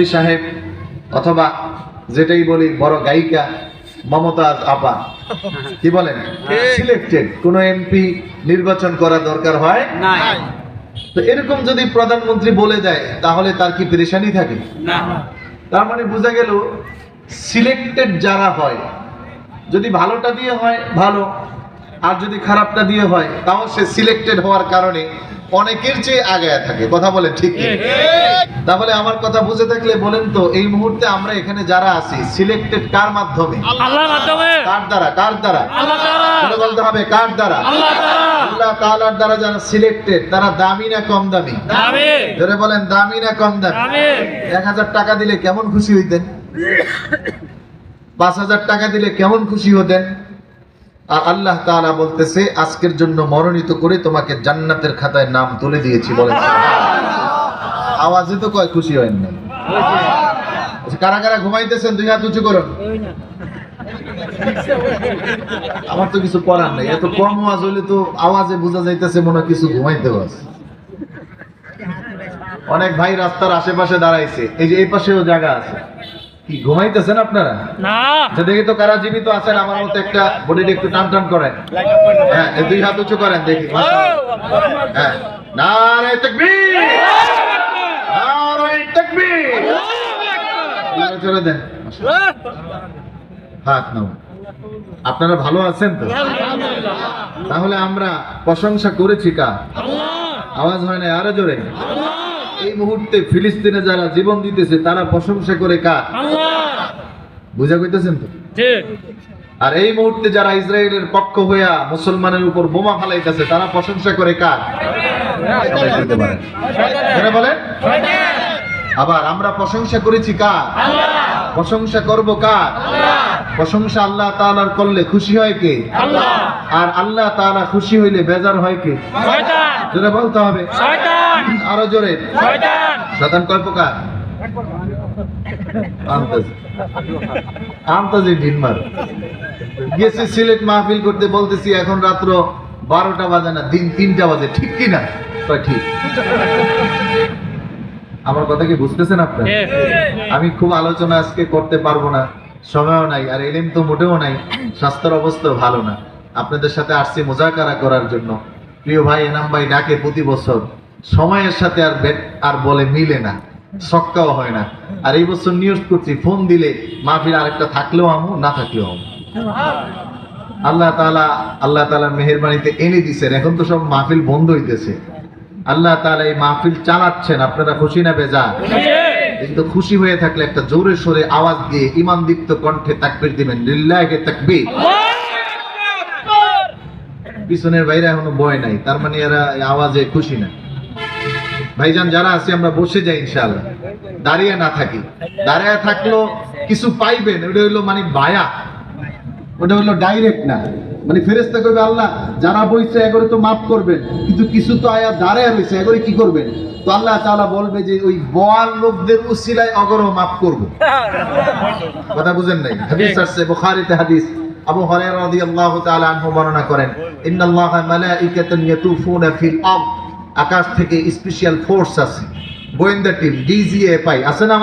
সাহেব অথবা যেটাই বলি বড় গায়িকা মমতাজ আপা কি বলেন সিলেক্টেড কোন এমপি নির্বাচন করা দরকার হয় না। তো এরকম যদি প্রধানমন্ত্রী বলে দেয় তাহলে তার কি পেরেশানি থাকে না? তার মানে বোঝা গেল সিলেক্টেড যারা হয় যদি ভালোটা দিয়ে হয় ভালো, আর যদি খারাপটা দিয়ে হয় তাও সে সিলেক্টেড হওয়ার কারণে অনেকের চেয়ে আগায় থাকে। কথা বলেন ঠিক? তাহলে আমার কথা বুঝে থাকলে বলেন তো এই মুহূর্তে আমরা এখানে যারা আছি সিলেক্টেড কার মাধ্যমে? আল্লাহর মাধ্যমে। কার দ্বারা? কার দ্বারা? আল্লাহ দ্বারা। বলতে হবে কার দ্বারা? আল্লাহ দ্বারা। আল্লাহ তাআলার দ্বারা যারা সিলেক্টেড তারা দামি না কম দামি? দামি। জোরে বলেন দামি না কম দামি? দামি। 1000 টাকা দিলে কেমন খুশি হইতেন? 5000 টাকা দিলে কেমন খুশি হতেন? আর আল্লাহ তাআলা বলতেছে আজকের জন্য মনোনীত করে তোমাকে জান্নাতের খাতায় নাম তুলে দিয়েছি। বলেন আওয়াজে তো কয় খুশি হয় না। কারা কারা ঘুমাইতেছেন দুই হাত উঁচু করুন। আমার তো কিছু করার নাই, এত কম আওয়াজ হলে তো আওয়াজে বোঝা যাইতেছে মনে কিছু ঘুমাইতে আছে। অনেক ভাই রাস্তার আশেপাশে দাঁড়াইছে, এই যে এই পাশেও জায়গা আছে। কি ঘুমাইতেছেন আপনারা? না। দেখি তো কারা জীবিত আছেন আমার মতো একটা বডিটা একটু টান টান করেন। হ্যাঁ দুই হাত উঁচু করেন দেখি। হ্যাঁ নারে তাকবীর, নারে তাকবীর। ছেড়ে দেন হাত নাও। আপনারা ভালো আছেন তো? তাহলে আমরা প্রশংসা করেছি কার? আওয়াজ হয় না আরো জোরে। এই মুহূর্তে ফিলিস্তিনে যারা জীবন দিতেছে তারা প্রশংসা করে কার? বুঝা কইতেছেন তো? ঠিক। আর এই মুহূর্তে যারা ইসরায়েলের পক্ষ হইয়া মুসলমানের উপর বোমা ফালাইতেছে তারা প্রশংসা করে কার? সবাই বলতে পারেন। শয়তানের। বলেন শয়তানের। আবার আমরা প্রশংসা করেছি কার? আল্লাহ। প্রশংসা করব কার? আল্লাহ। প্রশংসা আল্লাহ তাআলার করলে খুশি হয় কে? আল্লাহ। আর আল্লাহ তাআলা খুশি হইলে বেজার হয় কে? শয়তান। জোরে বলতে হবে শয়তান। আরো জোরে শয়তান। শয়তান কয় প্রকার? আন্তাজি ডিনমার গেছি সিলেট মাহফিল করতে, বলতেছি এখন রাত্র 12টা বাজে না, দিন 3টা বাজে, ঠিক কি না? ঠিক। আমার কথা কি বুঝতেছেন আপনারা? আমি খুব আলোচনা আজকে করতে পারবো না, সময়ও নাই, আর এলিম তো মোটেও নাই, স্বাস্থ্যের অবস্থা ভালো না। আপনাদের সাথে আসছি মুজাকারা করার জন্য। প্রিয় ভাই এনাম ভাই ডাকে প্রতি বছর, সময়ের সাথে আর বলে মিলে না, সক্কাও হয় না। আর এই বছর নিউজ করছি ফোন দিলে মাহফিল আরেকটা থাকলেও আমু, না থাকলেও আমু। আল্লাহ তাআলার মেহেরবানিতে এনে দিছেন, এখন তো সব মাহফিল বন্ধ হইতেছে। আল্লাহ তাআলা এই মাহফিল চালাচ্ছেন, আপনারা খুশি না বেজার? কিন্তু খুশি হয়ে থাকলে একটা জোরে সোরে আওয়াজ দিয়ে ঈমানদীপ্ত কণ্ঠে তাকবীর দিবেন, লিল্লাহি তাকবীর। পিছনের বাইরে এখনো বয় নাই, তার মানে এরা আওয়াজে খুশি না। ভাইজান যারা আছে আমরা বসে যাই ইনশাআল্লাহ, দাঁড়িয়ে না থাকি। দাঁড়িয়ে থাকলেও কিছু পাইবেন, ওটা হইলো মানে বায়া, ওটা হইলো ডাইরেক্ট না। মানে ফেরেশতা কইবে আল্লাহ যারা বইছে এগরে তো মাফ করবেন, কিন্তু কিছু তো আয়া দাঁড়ায় রইছে এগরে কি করবেন? তো আল্লাহ তাআলা বলবে যে ওই বয়াল লোকদের উসিলায় অগরও মাফ করব। কথা বুঝেন নাই? হাদিস আছে বুখারীতে, হাদিস আবু হুরায়রা রাদিয়াল্লাহু তাআলা আনহু বর্ণনা করেন, ইন্নাল্লাহা মালাইকাতান ইয়াতুফুনা ফিল আরদ, আকাশ থেকে স্পেশাল ফোর্স আছে, গোয়েন্দা টিম, ডিজিএফআই আছে না?